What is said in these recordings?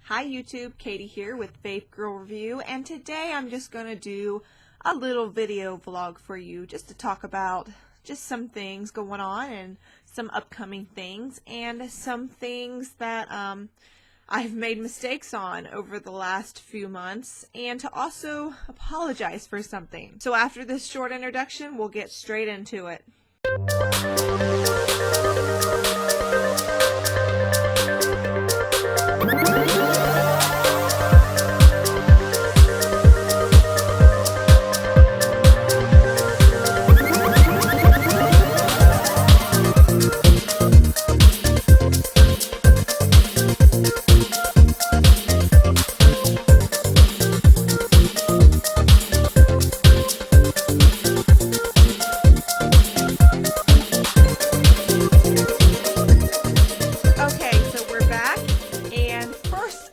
Hi YouTube, Katie here with Vape Girl Review, and today I'm just going to do a little video vlog for you just to talk about just some things going on and some upcoming things and some things that I've made mistakes on over the last few months, and to also apologize for something. So after this short introduction, we'll get straight into it.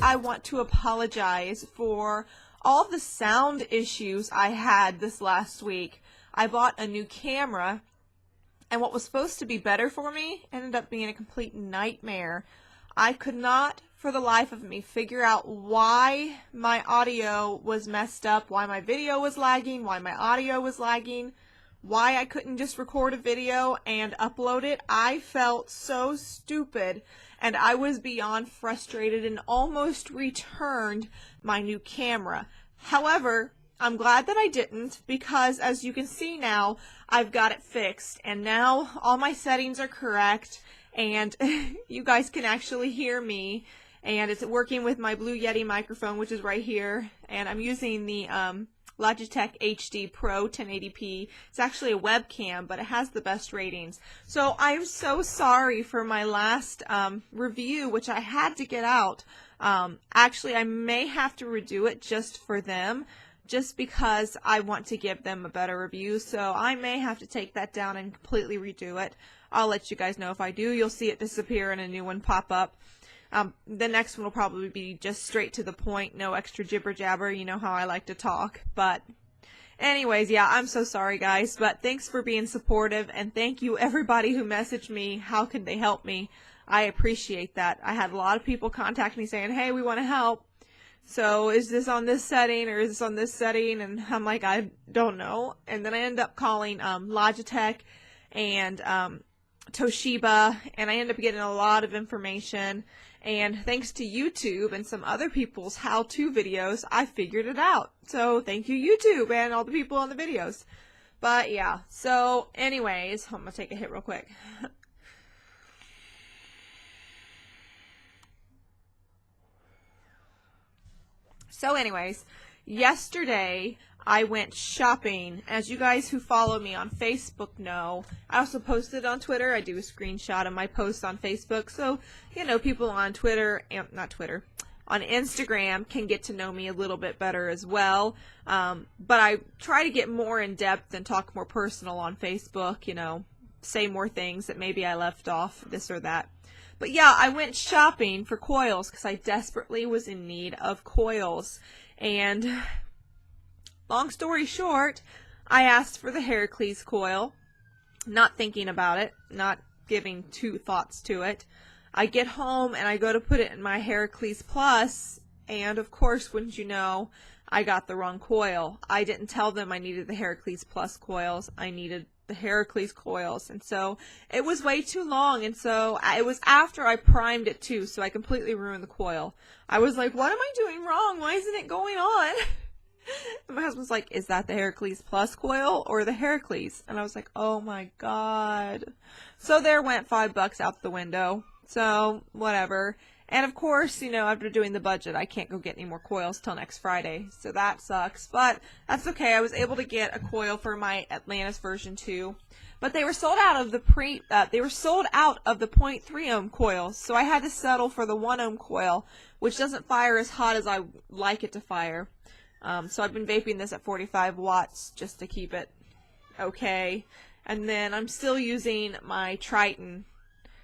I want to apologize for all the sound issues I had this last week. I bought a new camera, and what was supposed to be better for me ended up being a complete nightmare. I could not for the life of me figure out why my audio was messed up, why my video was lagging, why my audio was lagging, why I couldn't just record a video and upload it. I felt so stupid, and I was beyond frustrated and almost returned my new camera. However, I'm glad that I didn't, because as you can see now, I've got it fixed, and now all my settings are correct, and you guys can actually hear me, and it's working with my Blue Yeti microphone, which is right here, and I'm using the Logitech HD Pro 1080p. It's actually a webcam, but it has the best ratings. So I'm so sorry for my last review, which I had to get out. Actually, I may have to redo it just for them, just because I want to give them a better review. So I may have to take that down and completely redo it. I'll let you guys know if I do. You'll see it disappear and a new one pop up. The next one will probably be just straight to the point, no extra jibber jabber. You know how I like to talk. But anyways, yeah, I'm so sorry guys, but thanks for being supportive, and thank you everybody who messaged me how can they help me. I appreciate that. I had a lot of people contact me saying, hey, we want to help. So is this on this setting or is this on this setting? And I'm like, I don't know. And then I end up calling Logitech and Toshiba, and I end up getting a lot of information, and thanks to YouTube and some other people's how-to videos, I figured it out. So thank you YouTube and all the people on the videos. But yeah, so anyways, I'm gonna take a hit real quick. So anyways, yesterday I went shopping. As you guys who follow me on Facebook know, I also posted on Twitter. I do a screenshot of my posts on Facebook, so you know, people on Twitter, on Instagram can get to know me a little bit better as well. But I try to get more in depth and talk more personal on Facebook, you know, say more things that maybe I left off, this or that. But yeah, I went shopping for coils because I desperately was in need of coils. And long story short, I asked for the Heracles coil, not thinking about it, not giving two thoughts to it. I get home and I go to put it in my Heracles Plus, and of course, wouldn't you know, I got the wrong coil. I didn't tell them I needed the Heracles Plus coils. I needed the Heracles coils, and so it was way too long, and so it was after I primed it too, so I completely ruined the coil. I was like, what am I doing wrong? Why isn't it going on? And my husband's like, is that the Heracles Plus coil or the Heracles? And I was like, oh my god. So there went $5 out the window. So whatever. And of course, you know, after doing the budget, I can't go get any more coils till next Friday. So that sucks. But that's okay. I was able to get a coil for my Atlantis version 2. But they were sold out of the .3 ohm coils. So I had to settle for the 1 ohm coil, which doesn't fire as hot as I like it to fire. So I've been vaping this at 45 watts just to keep it okay. And then I'm still using my Triton.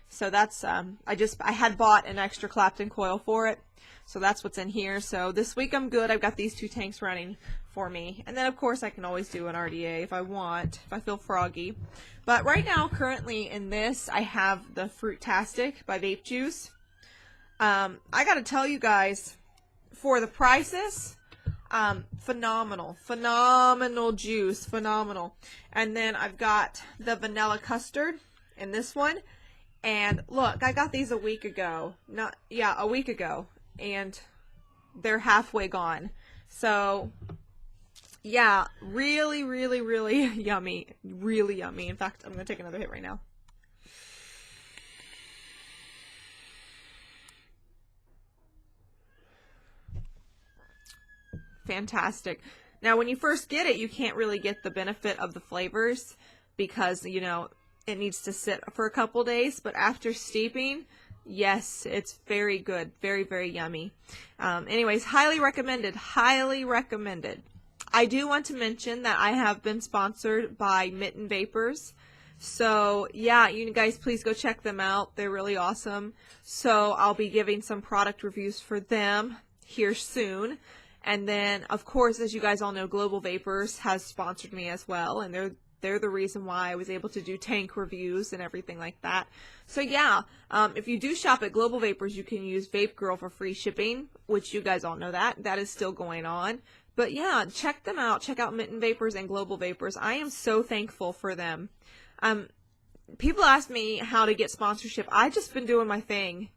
So that's, I had bought an extra Clapton coil for it. So that's what's in here. So this week I'm good. I've got these two tanks running for me. And then of course I can always do an RDA if I want, if I feel froggy. But right now, currently in this, I have the Fruitastic by Vape Juice. I gotta tell you guys, for the prices, phenomenal juice, phenomenal. And then I've got the vanilla custard in this one. And look, I got these a week ago. A week ago. And they're halfway gone. So, yeah, really, really, really yummy. Really yummy. In fact, I'm going to take another hit right now. Fantastic. Now, when you first get it, you can't really get the benefit of the flavors because, you know, it needs to sit for a couple days. But after steeping, yes, it's very good. Very, very yummy. Anyways, highly recommended. Highly recommended. I do want to mention that I have been sponsored by Mitten Vapors. So, yeah, you guys please go check them out. They're really awesome. So, I'll be giving some product reviews for them here soon. And then, of course, as you guys all know, Global Vapors has sponsored me as well. And they're the reason why I was able to do tank reviews and everything like that. So, yeah, if you do shop at Global Vapors, you can use Vape Girl for free shipping, which you guys all know that. That is still going on. But, yeah, check them out. Check out Mitten Vapors and Global Vapors. I am so thankful for them. People ask me how to get sponsorship. I've just been doing my thing.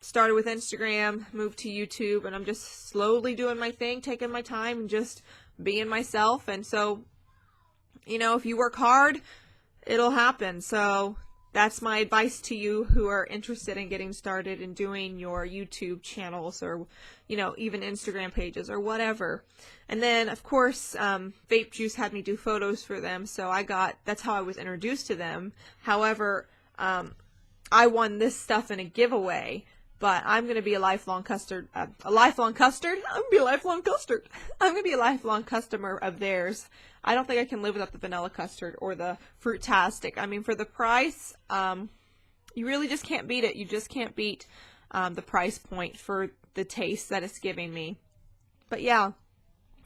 Started with Instagram, moved to YouTube, and I'm just slowly doing my thing, taking my time, and just being myself. And so, you know, if you work hard, it'll happen. So that's my advice to you who are interested in getting started and doing your YouTube channels or, you know, even Instagram pages or whatever. And then, of course, Vape Juice had me do photos for them, so that's how I was introduced to them. However, I won this stuff in a giveaway. But I'm going to be a lifelong custard. I'm going to be a lifelong custard. I'm going to be a lifelong customer of theirs. I don't think I can live without the vanilla custard or the Fruitastic. I mean, for the price, you really just can't beat it. You just can't beat the price point for the taste that it's giving me. But yeah,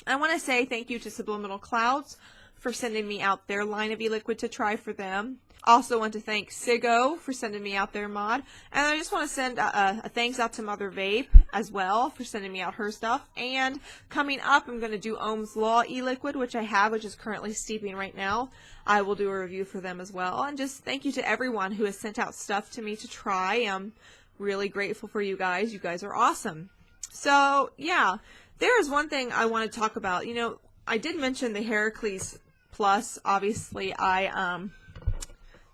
I want to say thank you to Subliminal Clouds for sending me out their line of e-liquid to try for them. Also want to thank Sigo for sending me out their mod. And I just want to send a thanks out to Mother Vape as well for sending me out her stuff. And coming up, I'm going to do Ohm's Law e-liquid, which I have, which is currently steeping right now. I will do a review for them as well. And just thank you to everyone who has sent out stuff to me to try. I'm really grateful for you guys. You guys are awesome. So, yeah, there is one thing I want to talk about. You know, I did mention the Heracles Plus. Obviously, I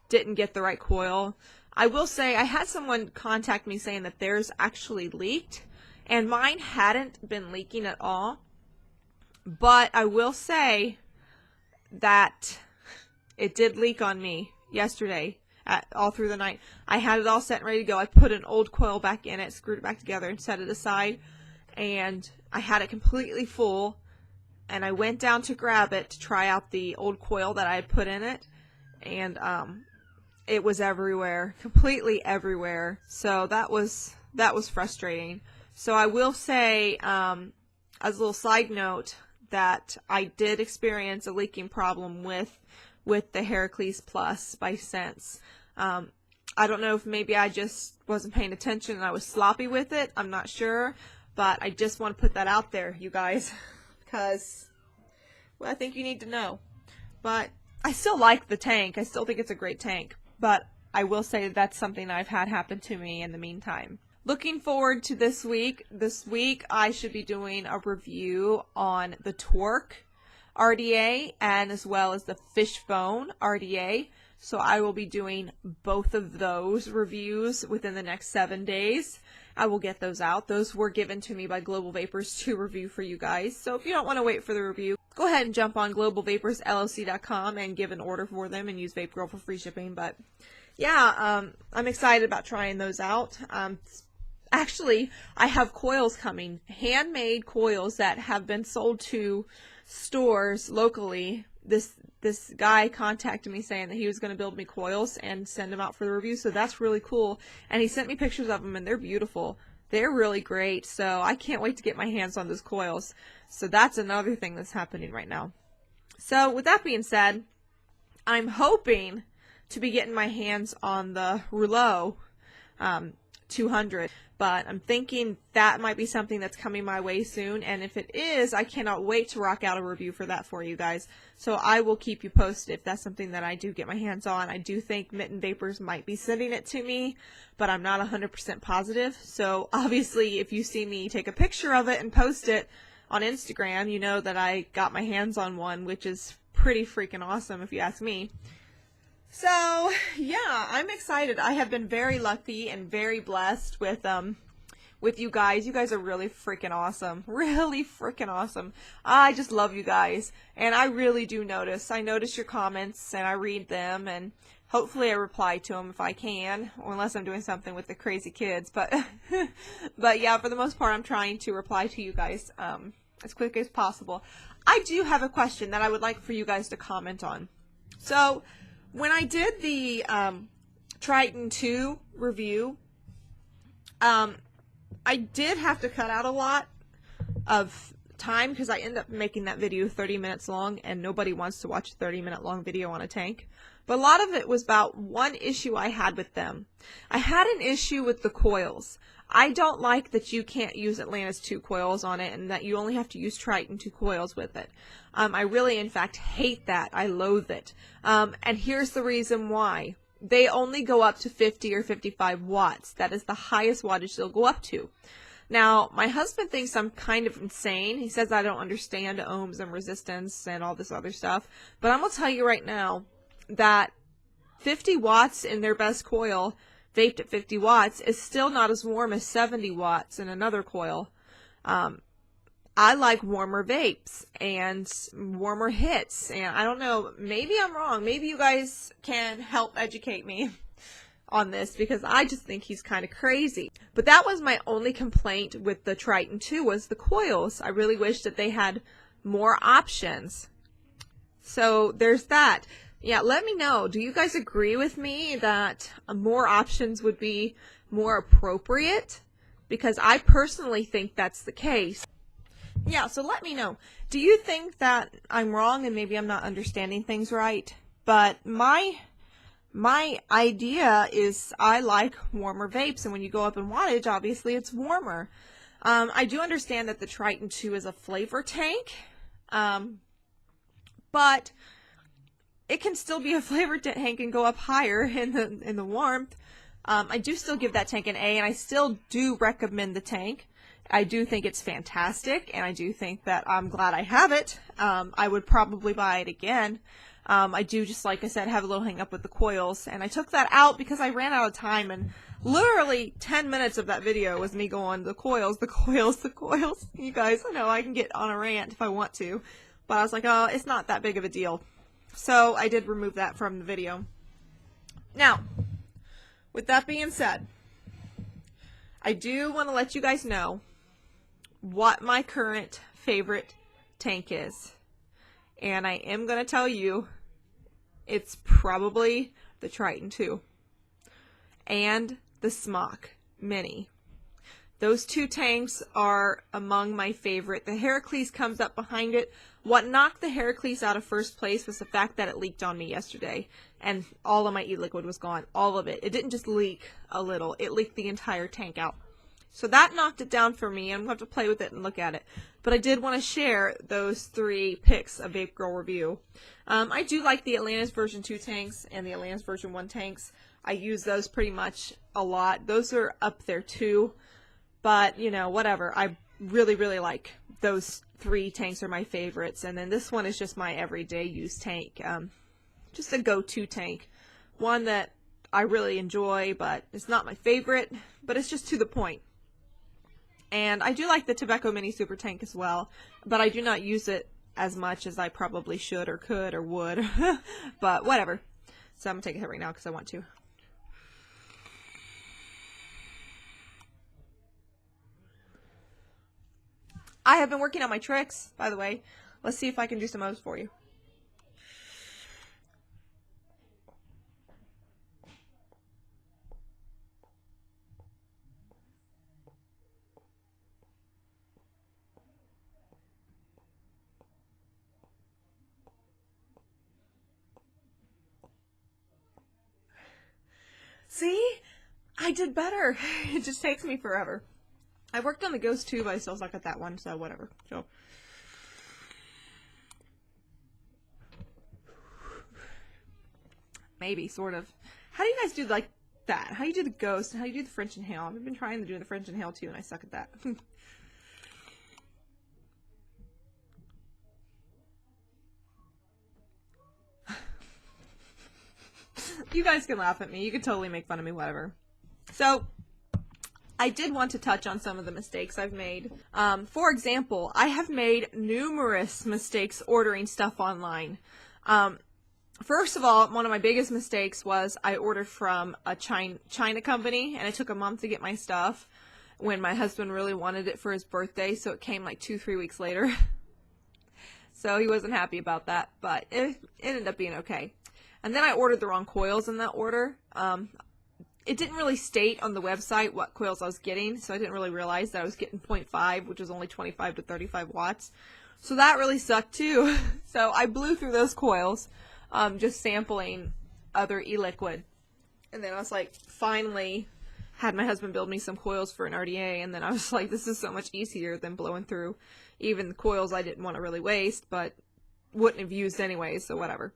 didn't get the right coil. I will say I had someone contact me saying that theirs actually leaked, and mine hadn't been leaking at all. But I will say that it did leak on me yesterday all through the night. I had it all set and ready to go. I put an old coil back in it, screwed it back together, and set it aside. And I had it completely full, and I went down to grab it to try out the old coil that I had put in it, and it was everywhere, completely everywhere. So that was frustrating. So I will say, as a little side note, that I did experience a leaking problem with the Heracles Plus by Sense. I don't know if maybe I just wasn't paying attention and I was sloppy with it. I'm not sure, but I just want to put that out there, you guys, because, well, I think you need to know. But I still like the tank. I still think it's a great tank. But I will say that's something I've had happen to me in the meantime. Looking forward to this week. This week I should be doing a review on the Torque RDA and as well as the Fishbone RDA. So I will be doing both of those reviews within the next 7 days. I will get those out. Those were given to me by Global Vapors to review for you guys. So if you don't want to wait for the review, go ahead and jump on globalvaporsllc.com and give an order for them and use Vape Girl for free shipping. But yeah, I'm excited about trying those out. Actually, I have coils coming, handmade coils that have been sold to stores locally. This guy contacted me saying that he was going to build me coils and send them out for the review, so that's really cool. And he sent me pictures of them, and they're beautiful. They're really great, so I can't wait to get my hands on those coils. So that's another thing that's happening right now. So with that being said, I'm hoping to be getting my hands on the Rouleau 200. But I'm thinking that might be something that's coming my way soon, and if it is, I cannot wait to rock out a review for that for you guys. So I will keep you posted if that's something that I do get my hands on. I do think Mitten Vapors might be sending it to me, but I'm not 100% positive. So obviously, if you see me take a picture of it and post it on Instagram, you know that I got my hands on one, which is pretty freaking awesome if you ask me. So, yeah, I'm excited. I have been very lucky and very blessed with you guys. You guys are really freaking awesome. Really freaking awesome. I just love you guys. And I really do notice. I notice your comments and I read them, and hopefully I reply to them if I can, or unless I'm doing something with the crazy kids. But but yeah, for the most part, I'm trying to reply to you guys as quick as possible. I do have a question that I would like for you guys to comment on. So, when I did the Triton To review, I did have to cut out a lot of time because I ended up making that video 30 minutes long, and nobody wants to watch a 30-minute long video on a tank. But a lot of it was about one issue I had with them. I had an issue with the coils. I don't like that you can't use Atlantis 2 coils on it and that you only have to use Triton 2 coils with it. I really, in fact, hate that. I loathe it. And here's the reason why. They only go up to 50 or 55 watts. That is the highest wattage they'll go up to. Now, my husband thinks I'm kind of insane. He says I don't understand ohms and resistance and all this other stuff. But I'm going to tell you right now that 50 watts in their best coil, vaped at 50 watts, is still not as warm as 70 watts in another coil. I like warmer vapes and warmer hits, and I don't know, maybe I'm wrong. Maybe you guys can help educate me on this, because I just think he's kind of crazy. But that was my only complaint with the Triton 2, was the coils. I really wish that they had more options. So there's that. Yeah, let me know. Do you guys agree with me that more options would be more appropriate? Because I personally think that's the case. Yeah, so let me know. Do you think that I'm wrong and maybe I'm not understanding things right? But my idea is I like warmer vapes, and when you go up in wattage, obviously it's warmer. I do understand that the Triton 2 is a flavor tank, but it can still be a flavor tank and go up higher in the warmth. I do still give that tank an A, and I still do recommend the tank. I do think it's fantastic, and I do think that I'm glad I have it. I would probably buy it again. I do, just like I said, have a little hang up with the coils, and I took that out because I ran out of time, and literally 10 minutes of that video was me going, the coils, the coils, the coils. You guys, I know I can get on a rant if I want to, but I was like, oh, it's not that big of a deal. So I did remove that from the video. Now, with that being said, I do want to let you guys know what my current favorite tank is. And I am going to tell you it's probably the Triton 2 and the Smock Mini. Those two tanks are among my favorite. The Heracles comes up behind it. What knocked the Heracles out of first place was the fact that it leaked on me yesterday, and all of my e-liquid was gone. All of it. It didn't just leak a little. It leaked the entire tank out. So that knocked it down for me. I'm going to have to play with it and look at it. But I did want to share those 3 picks of Vape Girl review. I do like the Atlantis version 2 tanks and the Atlantis version 1 tanks. I use those pretty much a lot. Those are up there too. But, you know, whatever. I really, really like those 3 tanks are my favorites. And then this one is just my everyday use tank. Just a go-to tank. One that I really enjoy, but it's not my favorite. But it's just to the point. And I do like the Tobacco Mini Super Tank as well, but I do not use it as much as I probably should or could or would, but whatever. So I'm going to take a hit right now because I want to. I have been working on my tricks, by the way. Let's see if I can do some O's for you. See? I I did better. It just takes me forever. I worked on the Ghost too, but I still suck at that one, so whatever. So maybe, sort of. How do you guys do like that? How do you do the Ghost and how do you do the French inhale? I've been trying to do the French inhale too, and I suck at that. You guys can laugh at me. You can totally make fun of me, whatever. So, I did want to touch on some of the mistakes I've made. For example, I have made numerous mistakes ordering stuff online. First of all, one of my biggest mistakes was I ordered from a China company, and it took a month to get my stuff when my husband really wanted it for his birthday, so it came like 2-3 weeks later. So he wasn't happy about that, but it ended up being okay. And then I ordered the wrong coils in that order. It didn't really state on the website what coils I was getting, so I didn't really realize that I was getting 0.5, which is only 25 to 35 watts. So that really sucked too. So I blew through those coils, just sampling other e-liquid. And then I was like, finally had my husband build me some coils for an RDA, and then I was like, this is so much easier than blowing through even the coils I didn't want to really waste, but wouldn't have used anyway, so whatever.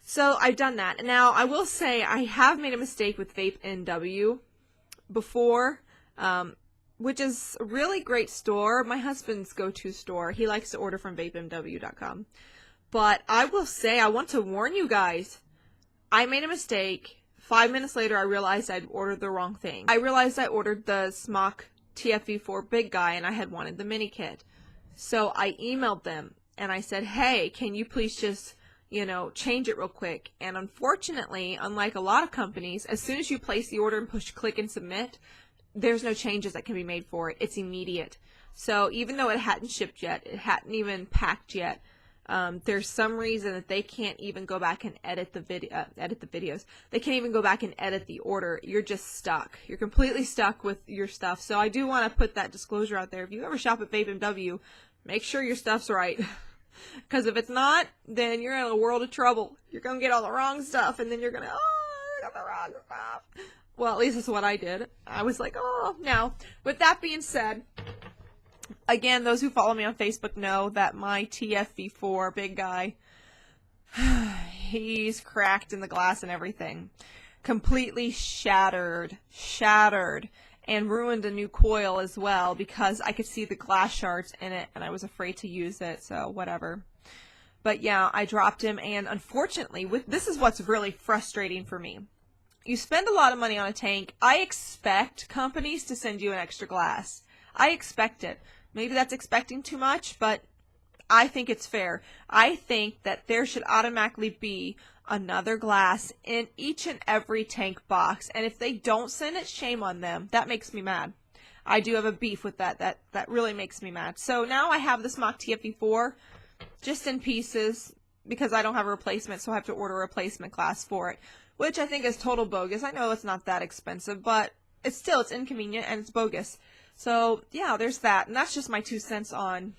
So I've done that. Now, I will say I have made a mistake with Vape NW before, which is a really great store. My husband's go-to store. He likes to order from vapemw.com. But I will say, I want to warn you guys, I made a mistake. 5 minutes later, I realized I'd ordered the wrong thing. I realized I ordered the Smock TFV4 Big Guy, and I had wanted the mini kit. So I emailed them, and I said, hey, can you please just change it real quick. And unfortunately, unlike a lot of companies, as soon as you place the order and push click and submit, there's no changes that can be made for it. It's immediate. So even though it hadn't shipped yet, it hadn't even packed yet, there's some reason that they can't even go back and edit the videos. They can't even go back and edit the order. You're just stuck. You're completely stuck with your stuff. So I do want to put that disclosure out there. If you ever shop at Vape MW, make sure your stuff's right. Because if it's not, then you're in a world of trouble. You're going to get all the wrong stuff, and then you're going to, I got the wrong stuff. Well, at least that's what I did. I was like, oh. Now, with that being said, again, those who follow me on Facebook know that my TFV4 Big Guy, he's cracked in the glass and everything. Completely shattered. And ruined a new coil as well because I could see the glass shards in it and I was afraid to use it, so whatever. But yeah, I dropped him, and unfortunately, this is what's really frustrating for me. You spend a lot of money on a tank. I expect companies to send you an extra glass. I expect it. Maybe that's expecting too much, but I think it's fair. I think that there should automatically be another glass in each and every tank box, and if they don't send it, shame on them. That makes me mad. I do have a beef with that. That really makes me mad. So now I have the Smock TFV4 just in pieces because I don't have a replacement, so I have to order a replacement glass for it, which I think is total bogus. I know it's not that expensive, but it's inconvenient and it's bogus. So yeah, there's that, and that's just my 2 cents on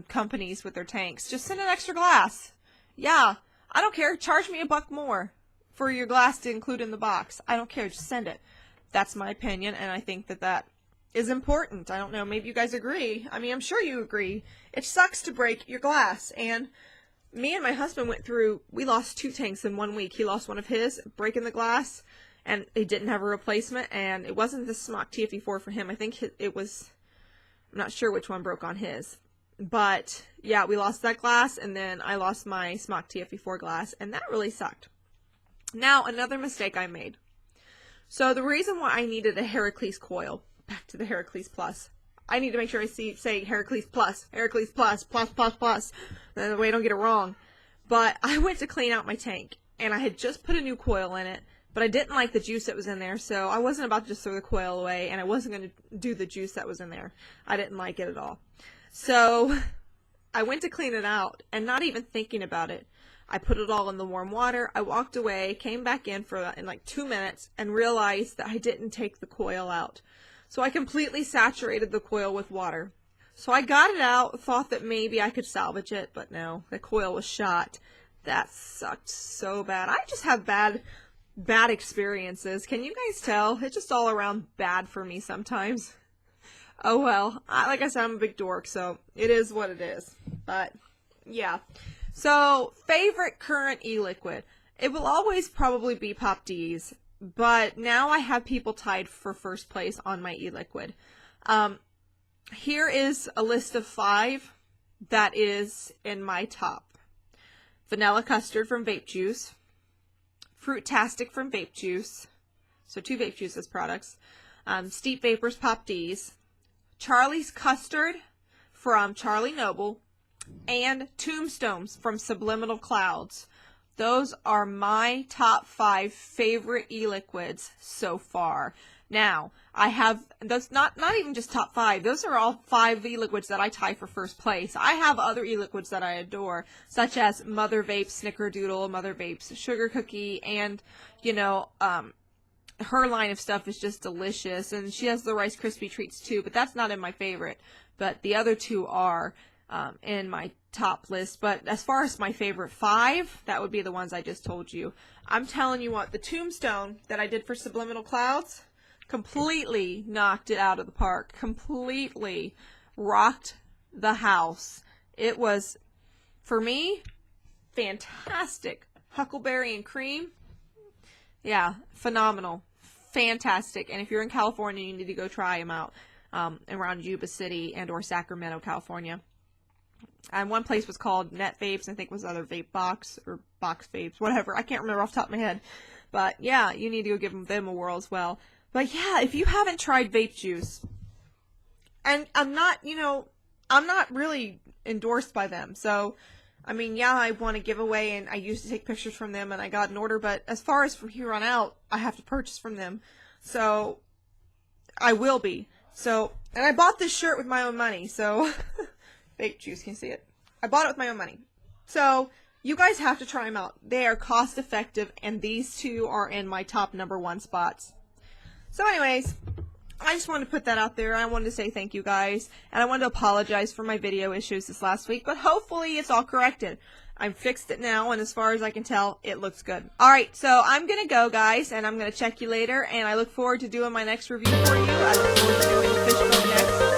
companies with their tanks. Just send an extra glass. Yeah. I don't care. Charge me $1 more for your glass to include in the box. I don't care. Just send it. That's my opinion, and I think that is important. I don't know. Maybe you guys agree. I mean, I'm sure you agree. It sucks to break your glass, and me and my husband we lost 2 tanks in 1 week. He lost one of his, breaking the glass, and he didn't have a replacement, and it wasn't the Smock TFV4 for him. I think it was, I'm not sure which one broke on his. But yeah, we lost that glass, and then I lost my Smock TFV4 glass, and that really sucked. Now, another mistake I made. So the reason why I needed a Heracles coil, back to the Heracles Plus. I need to make sure I say Heracles Plus, plus. That way I don't get it wrong. But I went to clean out my tank, and I had just put a new coil in it, but I didn't like the juice that was in there, so I wasn't about to just throw the coil away, and I wasn't going to do the juice that was in there. I didn't like it at all. So I went to clean it out, and not even thinking about it, I put it all in the warm water. I walked away, came back in like 2 minutes, and realized that I didn't take the coil out. So I completely saturated the coil with water. So I got it out, thought that maybe I could salvage it, but no, the coil was shot. That sucked so bad. I just have bad bad experiences. Can you guys tell? It's just all around bad for me sometimes. Oh well, like I said, I'm a big dork, so it is what it is. But yeah. So, favorite current e-liquid. It will always probably be Pop D's, but now I have people tied for first place on my e-liquid. Here is a list of 5 that is in my top. Vanilla Custard from Vape Juice. Fruitastic from Vape Juice. So 2 Vape Juices products. Steep Vapors Pop D's. Charlie's Custard from Charlie Noble. And Tombstones from Subliminal Clouds. Those are my top 5 favorite e-liquids so far. Now, I have, that's not even just top 5. Those are all 5 e-liquids that I tie for first place. I have other e-liquids that I adore, such as Mother Vape's Snickerdoodle, Mother Vape's Sugar Cookie, and, you know, her line of stuff is just delicious. And she has the Rice Krispie treats too, but that's not in my favorite. But the other 2 are in my top list. But as far as my favorite 5, that would be the ones I just told you. I'm telling you what, the Tombstone that I did for Subliminal Clouds completely knocked it out of the park. Completely rocked the house. It was, for me, fantastic. Huckleberry and cream. Yeah, phenomenal. Fantastic. And if you're in California, you need to go try them out around Yuba City and or Sacramento, California. And one place was called Net Vapes, I think was other Vape Box, or Box Vapes, whatever. I can't remember off the top of my head. But yeah, you need to go give them a whirl as well. But yeah, if you haven't tried Vape Juice, and I'm not really endorsed by them. So, I mean, yeah, I want a giveaway, and I used to take pictures from them, and I got an order. But as far as from here on out, I have to purchase from them. So, I will be. So, and I bought this shirt with my own money. So, Vape Juice, can you see it? I bought it with my own money. So, you guys have to try them out. They are cost effective, and these 2 are in my top #1 spots. So anyways, I just wanted to put that out there. I wanted to say thank you guys, and I wanted to apologize for my video issues this last week, but hopefully it's all corrected. I've fixed it now, and as far as I can tell, it looks good. Alright, so I'm going to go, guys, and I'm going to check you later, and I look forward to doing my next review for you. I look forward to doing the Fishbone next.